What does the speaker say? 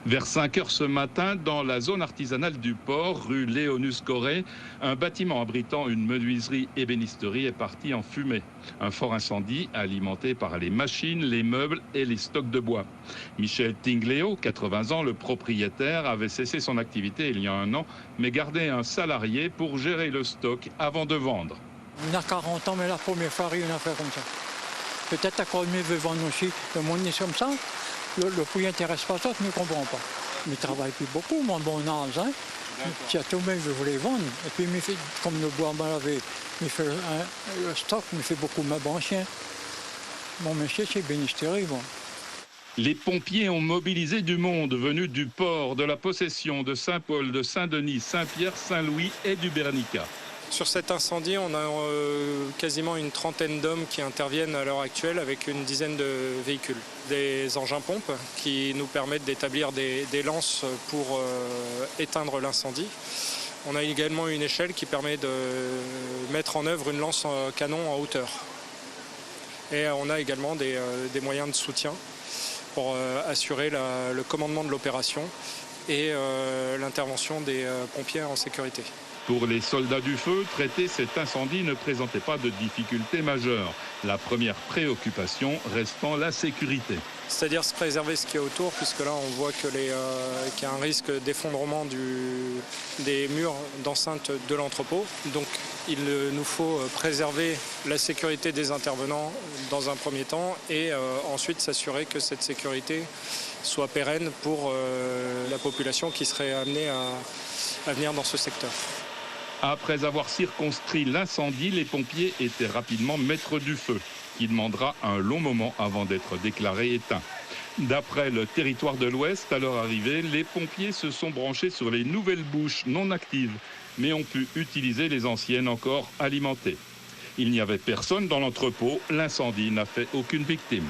Vers 5 heures ce matin, dans la zone artisanale du port, rue Léonus Corré, un bâtiment abritant une menuiserie ébénisterie est parti en fumée. Un fort incendie alimenté par les machines, les meubles et les stocks de bois. Michel Tingléo, 80 ans, le propriétaire, avait cessé son activité il y a un an, mais gardait un salarié pour gérer le stock avant de vendre. On a 40 ans, mais la première fois, rien à faire comme ça. Peut-être à quoi mieux veut vendre aussi. Le monde est comme ça. Le prix n'intéresse pas ça, je ne comprends pas. Mais je travaille plus beaucoup, mon bon âge. Hein. Si à tout même, je voulais vendre. Et puis, comme le bois mal lavé, le stock me fait beaucoup de bon chien. Mon métier, c'est bénisterie. Bon. Les pompiers ont mobilisé du monde venu du port, de la Possession, de Saint-Paul, de Saint-Denis, Saint-Pierre, Saint-Louis et du Bernica. Sur cet incendie, on a quasiment une trentaine d'hommes qui interviennent à l'heure actuelle avec une dizaine de véhicules. Des engins-pompes qui nous permettent d'établir des lances pour éteindre l'incendie. On a également une échelle qui permet de mettre en œuvre une lance canon en hauteur. Et on a également des moyens de soutien pour assurer le commandement de l'opération et l'intervention des pompiers en sécurité. Pour les soldats du feu, traiter cet incendie ne présentait pas de difficultés majeures. La première préoccupation restant la sécurité. C'est-à-dire se préserver ce qu'il y a autour, puisque là on voit qu'il y a un risque d'effondrement des murs d'enceinte de l'entrepôt. Donc il nous faut préserver la sécurité des intervenants dans un premier temps et ensuite s'assurer que cette sécurité soit pérenne pour la population qui serait amenée à venir dans ce secteur. Après avoir circonscrit l'incendie, les pompiers étaient rapidement maîtres du feu, qui demandera un long moment avant d'être déclaré éteint. D'après le territoire de l'Ouest, à leur arrivée, les pompiers se sont branchés sur les nouvelles bouches non actives, mais ont pu utiliser les anciennes encore alimentées. Il n'y avait personne dans l'entrepôt, l'incendie n'a fait aucune victime.